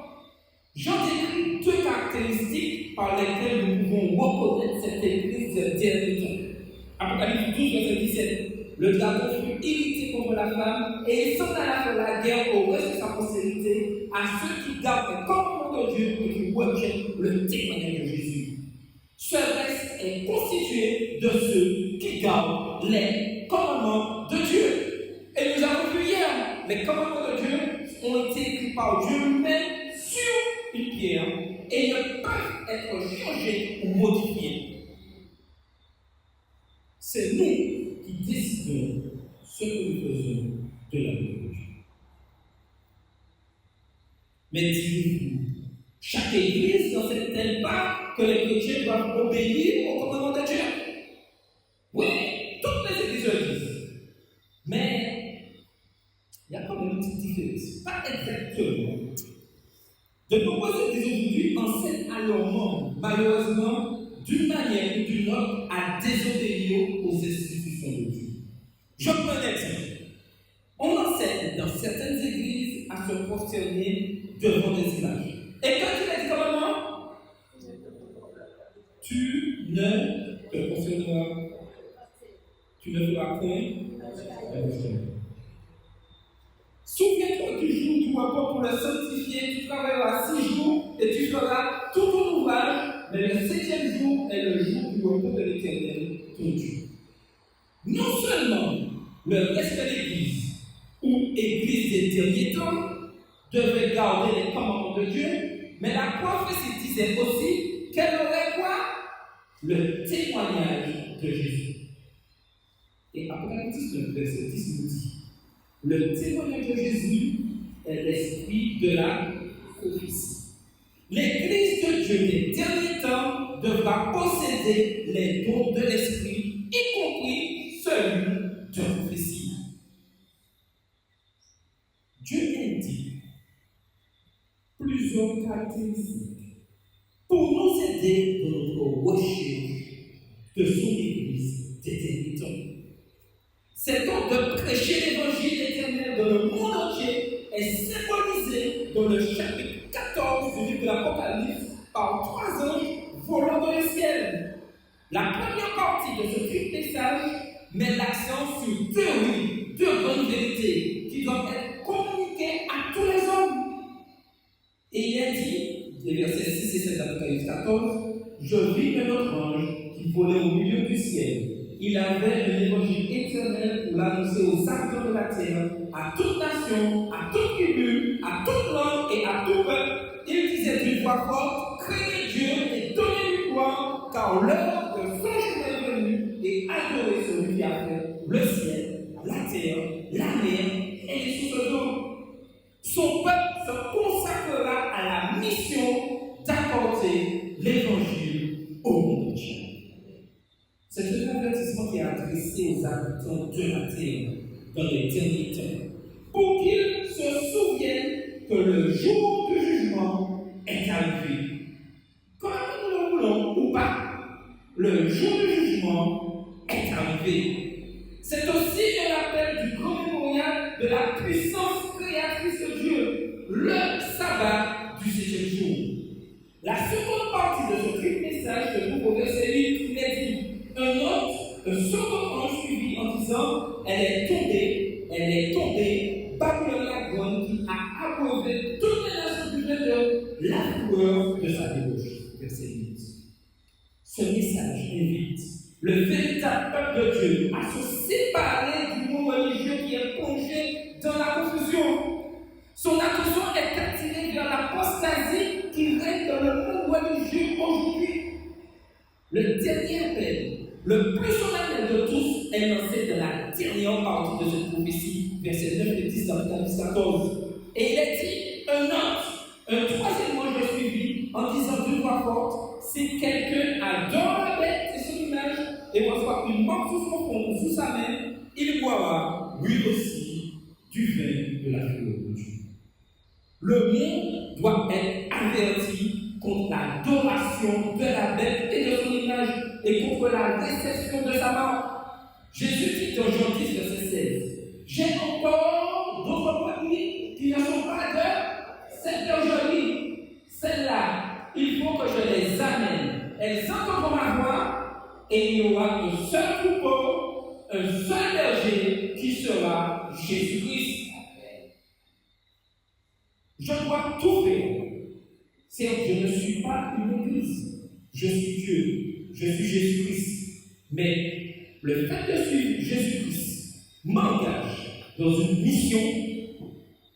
Jean décrit 2 caractéristiques par lesquelles nous pouvons reconnaître cette église des derniers temps. Apocalypse 12, verset 17. Le dragon fut irrité contre la femme et il s'en alla faire la guerre au reste de sa postérité à ceux qui gardent les commandements de Dieu et qui retiennent le témoignage de Jésus. Ce reste est constitué de ceux qui gardent les commandements de Dieu. Et nous avons vu hier, les commandements de Dieu ont été écrits par Dieu lui-même sur une pierre et ne peuvent être changés ou modifiés. C'est nous qui décidons ce que nous faisons de la vie de Dieu. Mais dites-vous, chaque église n'enseigne-t-elle pas que les chrétiens doivent obéir au commandement de Dieu? Oui, toutes les églises le disent. Mais il y a quand même une petite différence. Pas exactement. De nombreuses églises aujourd'hui enseignent à leurs membres, malheureusement, d'une manière ou d'une autre, à désobéir aux institutions de Dieu. Je prends un exemple. On enseigne dans certaines églises à se prosterner devant des images. Et quand il a dit comment? Tu ne te prosterneras, tu ne feras point. Souviens-toi du jour du repos pour le sanctifier, tu travailleras 6 jours et tu feras tout ton ouvrage, mais le 7e jour est le jour du repos de l'Éternel, ton Dieu. Non seulement le reste de l'Église, ou Église des derniers temps, devait garder les commandements de Dieu, mais la prophétie disait aussi qu'elle aurait quoi? Le témoignage de Jésus. Et Apocalypse 9, verset 10 nous dit, le témoignage de Jésus est l'esprit de la prophétie. L'Église de Dieu des derniers temps devra posséder les dons de l'esprit, y compris celui de prophétie. plusieurs caractéristiques pour nous aider dans notre recherche de son Église d'éternité. Cet ordre de prêcher l'évangile éternel dans le monde entier est symbolisé dans le chapitre 14 du livre de l'Apocalypse par 3 anges volant dans le ciel. La première partie de ce petit message met l'accent sur deux grandes vérités qui doivent être communiquées à tous les hommes. Et il est dit, les versets 6 et 7 d'Apocalypse 14, je vis un autre ange qui volait au milieu du ciel. Il avait un évangile éternel pour l'annoncer aux habitants de la terre, à toute nation, à toute tribu, à toute langue et à tout peuple. Il disait d'une voix forte, craignez Dieu et donnez-lui gloire, car l'heure de son jugement est venue, et adorez celui qui a fait le ciel, la terre, la mer et les sources d'eau. Son peuple se consacrera à la mission d'apporter l'évangile au monde entier. C'est un avertissement qui est adressé aux habitants de la terre dans les derniers temps, pour qu'ils se souviennent que le jour du jugement est arrivé. Comme nous le voulons ou pas, le jour du jugement est arrivé. C'est aussi un appel du grand mémorial de la puissance créatrice de Dieu, le sabbat du 7e jour. La seconde partie de ce triple message se trouve au verset 8, il est dit un second ange suivi en disant elle est tombée, Babylone la grande qui a abreuvé toutes les nations du monde la couleur de sa débauche. Verset 8. Ce message invite le véritable peuple de Dieu à se séparer du monde religieux qui est plongé dans la confusion. Son attention est attirée vers l'apostasie qui règne dans le monde religieux aujourd'hui. Le dernier appel, le plus solennel de tous, est lancé dans la dernière partie de cette prophétie, versets 9 et 10 d'Apocalypse 14. Et il est dit, un troisième ange le suivit en disant d'une voix forte, si quelqu'un adore la bête et son image et reçoit une mort sous son front ou sous sa main, il boira lui aussi du vin de la fureur de Dieu. Le monde doit être averti contre l'adoration de la bête et de son image et contre la réception de sa mort. Jésus dit dans Jean 10, verset 16, j'ai encore d'autres brebis qui ne sont pas de cette bergerie. Celles-là, il faut que je les amène. Elles entendront ma voix et il y aura un seul troupeau, un seul berger qui sera Jésus-Christ. Je dois tout faire. Certes, je ne suis pas une église. Je suis Dieu. Je suis Jésus-Christ. Mais le fait de suivre Jésus-Christ m'engage dans une mission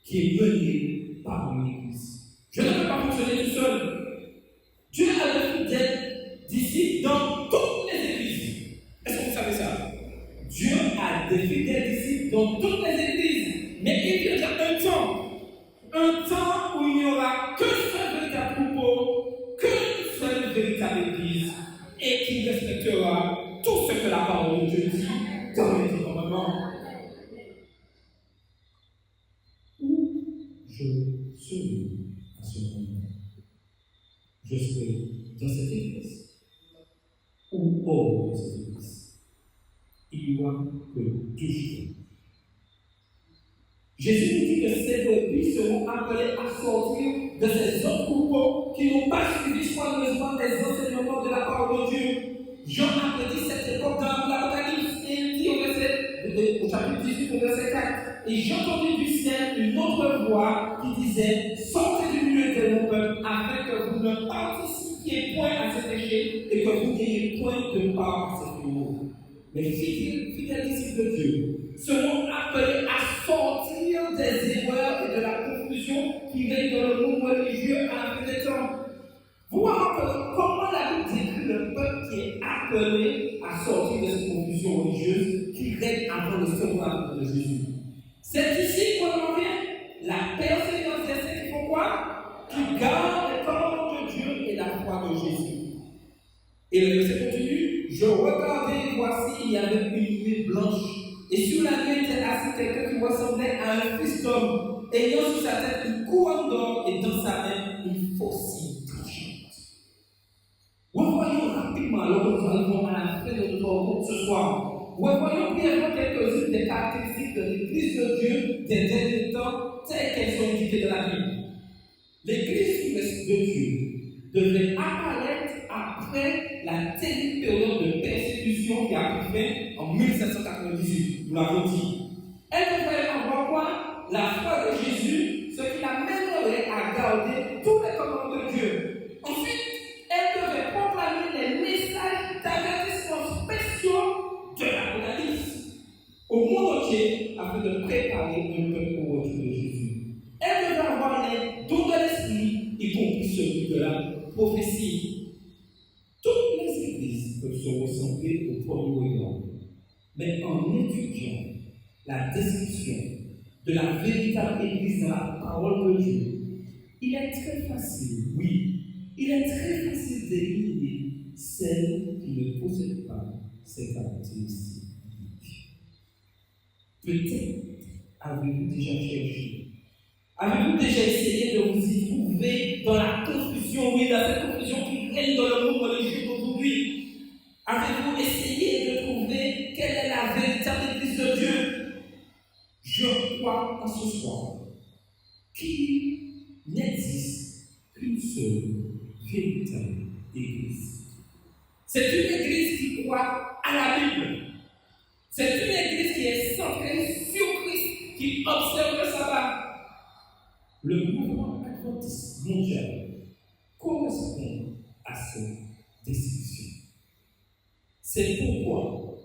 qui est menée par une église. Je ne peux pas fonctionner tout seul. Dieu a le fidèles disciples dans toutes les églises. Est-ce que vous savez ça? Dieu a des fidèles disciples dans toutes les églises. Mais il y a un temps où il n'y aura qu'un seul véritable troupeau, qu'une seule véritable église, et qui respectera tout ce que la parole de Dieu dit dans les 10 commandements. Où je serai à ce moment? Je serai dans cette église ou hors de cette église. Il n'y aura que 2 choix. Jésus nous dit que ces brebis seront appelés à sortir de ces autres troupeaux qui n'ont pas suivi soigneusement les enseignements de la parole de Dieu. Jean a prédit cette époque dans l'Apocalypse et il dit au chapitre 18, au verset 4, et j'entendis du ciel une autre voix qui disait, sortez du milieu de mon peuple afin que vous ne participiez point à ces péchés et que vous n'ayez point de part à ces fléaux. Les fidèles disciples de Dieu seront appelés à sortir des erreurs et de la confusion qui règne dans le monde religieux à la fin des temps. Vous remarquerez comment la Bible décrit le peuple qui est appelé à sortir de cette confusion religieuse qui règne avant le second arrivée de Jésus. C'est ici qu'on en vient. La persévérance des saints qui font quoi? Qui gardent les commandements de Dieu et la foi de Jésus. Et le verset continue. Je regardais et voici, il y avait une nuée blanche. Et sur la nuée était assis quelqu'un qui ressemblait à un fils d'homme, ayant sur sa tête une couronne d'or et dans sa main ce soir. Revoyons brièvement quelques-unes des caractéristiques de l'Église de Dieu des derniers temps telles qu'elles sont indiquées dans la Bible. L'Église de Dieu devait apparaître après la terrible période de persécution qui a pris fin en 1798, nous l'avons dit. Elle devait avoir quoi? La foi de Jésus, ce qui l'amènerait à garder tous les commandements de Dieu. Ensuite, elle devait proclamer les messages d'avertissement spéciaux de l'Apocalypse au monde entier afin de préparer un peuple au retour de Jésus. Elle devait avoir les dons de l'esprit, y compris celui de la prophétie. Toutes les églises peuvent se ressembler au premier regard, mais en étudiant la description de la véritable église dans la parole de Dieu, il est très facile, oui, il est très facile d'éliminer celles qui ne possèdent pas ces caractéristiques. Peut-être avez-vous déjà cherché, avez-vous déjà essayé de vous y trouver dans la confusion, oui, dans cette confusion qui règne dans le monde religieux d'aujourd'hui? Avez-vous essayé de trouver quelle est la véritable église de Dieu? Je crois en ce soir qu'il n'existe qu'une seule véritable église. C'est une église qui croit à la Bible. C'est une église qui est centrée sur Christ, qui observe le sabbat. Le mouvement adventiste mondial correspond à cette description. C'est pourquoi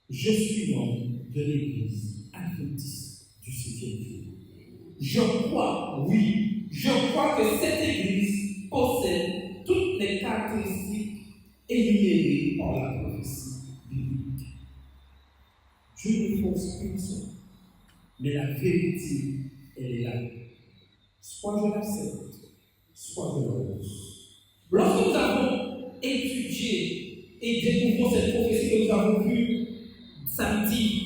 je suis membre de l'église adventiste du 7e jour. Je crois, oui, je crois que cette église possède toutes les caractéristiques énumérées par la prophétie biblique. Dieu ne force personne, mais la vérité, elle est là. Soit je l'accepte, soit je la repousse. Lorsque nous avons étudié et découvrons cette prophétie que nous avons vue samedi,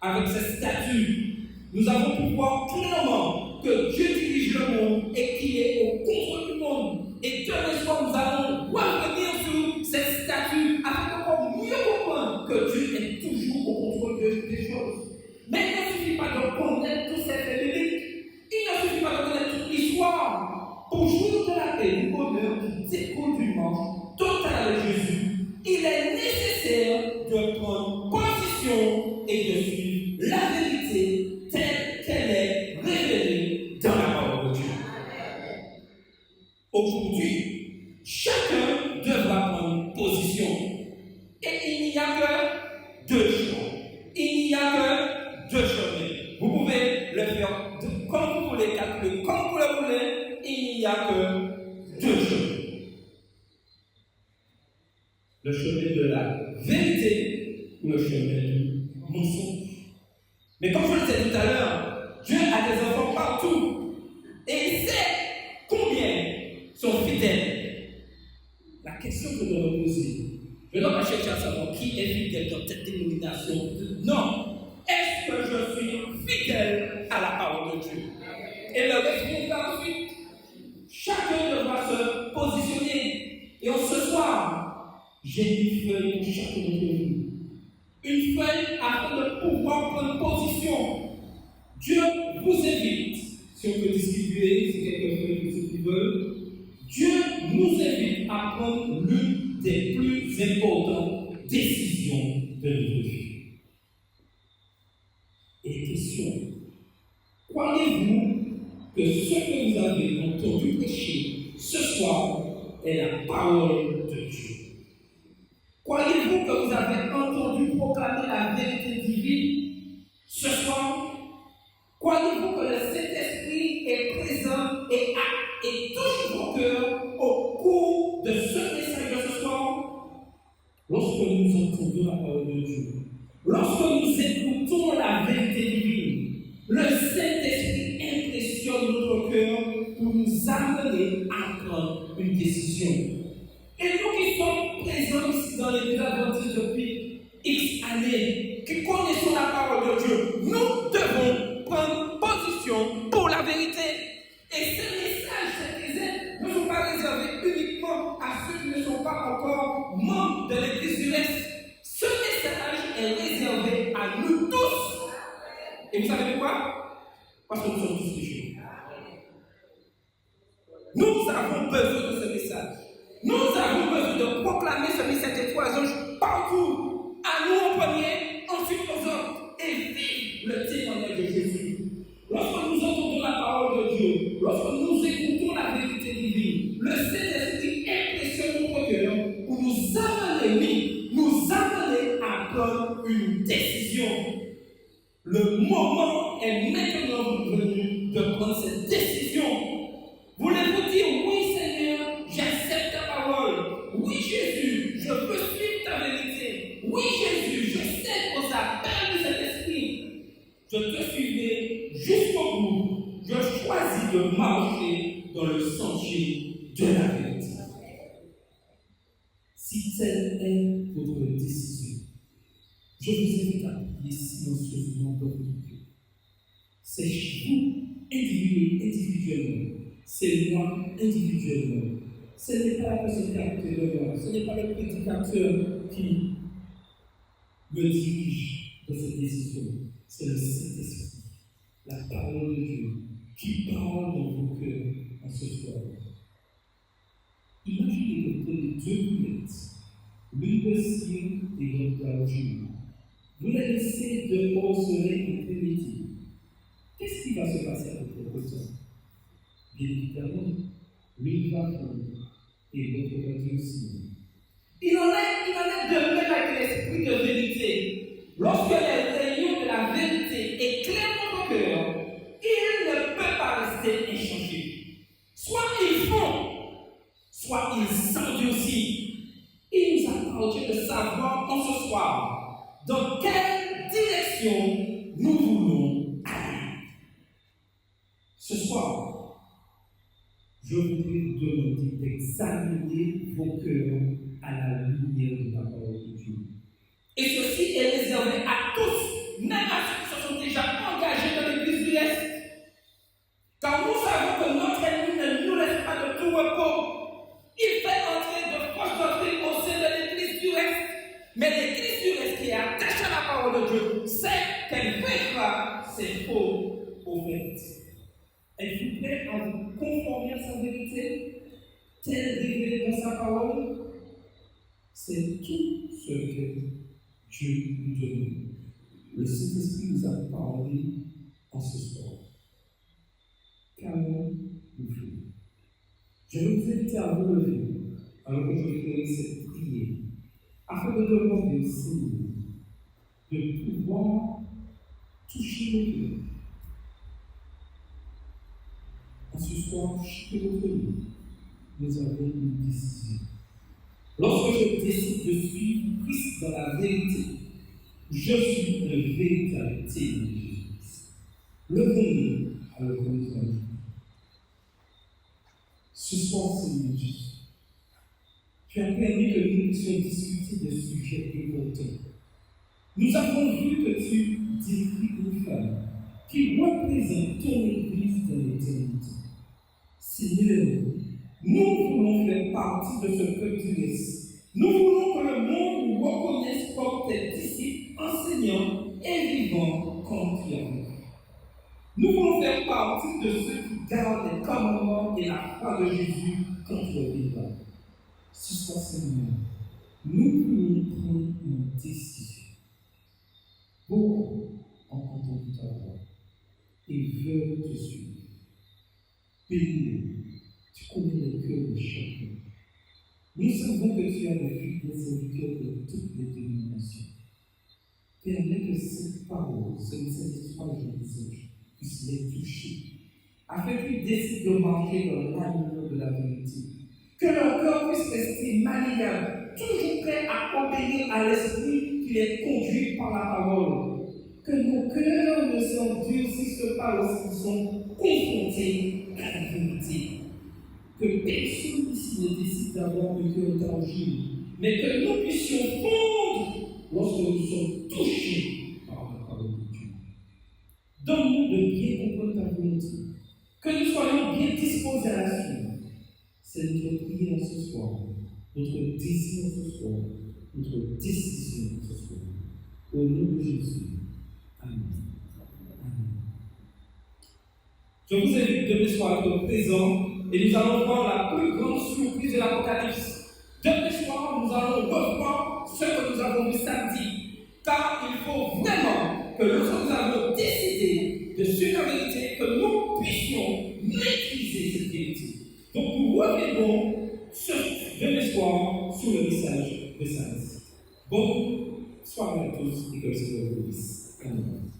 avec ces statuts, nous avons pu voir clairement que Dieu dirige le monde et qu'il est au contrôle du monde. Et demain soir, nous allons revenir sur ces statuts afin de mieux comprendre que Dieu est toujours au contrôle des choses. Mais il ne suffit pas de connaître tous ces faits bibliques. Il ne suffit pas de connaître toute l'histoire. Pour jouir de la paix, du bonheur, du découle du manche total de Jésus, il est nécessaire de prendre position et de suivre la vérité telle qu'elle est révélée dans la parole de Dieu. Aujourd'hui, chacun devra prendre position. Et il n'y a que deux choix. Il n'y a que deux chemins. Vous pouvez le faire comme vous voulez, calculer comme vous le voulez. Il n'y a que deux chemins. Le chemin de la vérité ou le chemin du mensonge. Mais comme je le disais tout à l'heure, Dieu a des enfants partout. Et il sait combien sont fidèles. La question que je dois me poser, je ne dois pas chercher à savoir qui est fidèle dans cette dénomination. Non. Est-ce que je suis fidèle à la parole de Dieu? Et le reste viendra ensuite. Chacun devra se positionner. Et en ce soir, j'ai une feuille pour chacun d'entre vous. Une feuille afin de pouvoir prendre position. Dieu vous invite, si on peut distribuer, si quelqu'un veut, pour ceux qui veulent, Dieu nous invite à prendre l'une des plus importantes décisions de notre vie. Et question, croyez-vous que ce que vous avez entendu prêcher ce soir est la parole de Dieu? Croyez-vous que vous avez entendu proclamer la vérité divine ce soir? Croyez-vous que le Saint-Esprit est présent et touche vos cœurs au cours de ce message de ce soir? Lorsque nous entendons la parole de Dieu, lorsque nous écoutons la vérité divine, le Saint-Esprit impressionne notre cœur pour nous amener à prendre une décision. Et nous qui sommes présents ici dans l'église adventiste depuis X années, qui connaissons la parole de Dieu, nous devons prendre position pour la vérité. Et ces messages, ces aides ne sont pas réservés uniquement à ceux qui ne sont pas encore membres de l'église du Reste. Ceux Et vous savez pourquoi? Parce que nous sommes tous pécheurs. Nous avons besoin de ce message. Nous avons besoin de proclamer ce message des trois anges partout. À nous en premier, ensuite aux autres. Et vivre le témoignage de Jésus. Lorsque nous entendons la parole de Dieu, lorsque nous écoutons la vérité divine, le Saint-Esprit impressionne notre cœur pour nous amener à prendre une décision. Le moment est maintenant venu de prendre cette décision. Voulez-vous dire oui Seigneur, j'accepte ta parole. Oui Jésus, je veux suivre ta vérité. Oui Jésus, je cède aux appels de cet esprit. Je te suivrai jusqu'au bout. Je choisis de marcher dans le sentier de la vérité. Si telle est votre décision, je vous invite à prier silencieusement dans votre cœur. C'est vous individuellement. C'est moi individuellement. Ce n'est pas la personne qui a côté de moi. Ce n'est pas le prédicateur qui me dirige dans cette décision. C'est le Saint-Esprit, la parole de Dieu, qui parle dans vos cœurs en ce soir. Imaginez que vous prenez 2 boulettes, l'une de cire et l'autre d'argile. Vous les laissez dehors au soleil pour pénétrer. Qu'est-ce qui va se passer avec votre cœur? Bien évidemment, l'une va fondre et l'autre va durcir. Il en est de même avec l'esprit de vérité. Lorsque les rayons de la vérité éclairent notre cœur, il ne peut pas rester inchangé. Soit ils font, soit ils s'endurcissent. Il nous appartient de savoir en ce soir dans quelle direction nous voulons aller. Ce soir, je voudrais demander d'examiner vos cœurs à la lumière de la parole de Dieu. Et ceci est réservé à tous, même à ceux qui se sont déjà engagés dans l'église du Est. Car nous savons que notre ennemi ne nous laisse pas de tout repos. Il fait entrer de fausses doctrines au sein de l'église du Est. Mais l'église du Est qui est attachée à la parole de Dieu sait qu'elle vaincra ses faux prophètes. Êtes-vous prêt à vous conformer à sa vérité, telle révélée dans sa parole? C'est tout ce que Dieu nous demande. Le Saint-Esprit nous a parlé en ce soir. Qu'allons-nous? Je vais vous inviter à vous lever alors que je ferai cette prière, afin de demander au Seigneur de pouvoir toucher le cœur. En ce soir, chacun d'entre nous, nous avons une décision. Lorsque je décide de suivre Christ dans la vérité, je suis un véritable témoin de Jésus. Levons-nous à le reconnaître. Ce soir, Seigneur Jésus, tu as permis que nous puissions discuter de sujets importants. Nous avons vu que tu diriges une femme qui représente ton Église dans l'éternité. Seigneur, nous voulons faire partie de ce peuple du Est. Nous voulons que le monde nous reconnaisse comme tes disciples, enseignants et vivants comme tu as dit. Nous voulons faire partie de ceux qui gardent les commandements et la foi de Jésus quand tu reviendras. Ce soir, Seigneur, nous voulons prendre une décision. Beaucoup ont entendu ta voix et veulent te suivre. Bénis-les, tu connais le cœur de chacun. Nous savons que tu as des fidèles serviteurs de toutes les dénominations. Permets que cette parole, ce message puisse les toucher, afin qu'ils décident de marcher dans l'amour de la vérité. Que leur cœur puisse rester malléable, toujours prêt à obéir à l'esprit qui les conduit par la parole. Que nos cœurs ne s'endurcissent pas lorsqu'ils sont confrontés à la vérité. Que personne ici ne décide d'avoir un cœur d'argile, mais que nous puissions fondre lorsque nous sommes touchés par la parole de Dieu. Donne-nous de bien comprendre ta volonté, que nous soyons bien disposés à la suivre. C'est notre prière ce soir, notre désir ce soir, notre décision ce soir. Au nom de Jésus. Amen. Je vous invite demain soir à être présent et nous allons voir la plus grande surprise de l'Apocalypse. Demain soir, nous allons revoir ce que nous avons vu samedi. Car il faut vraiment que lorsque nous avons décidé de suivre la vérité, que nous puissions maîtriser cette vérité. Donc nous reviendrons demain soir sur le message de samedi. Bonne soirée à tous et que le Seigneur vous bénisse. Amen.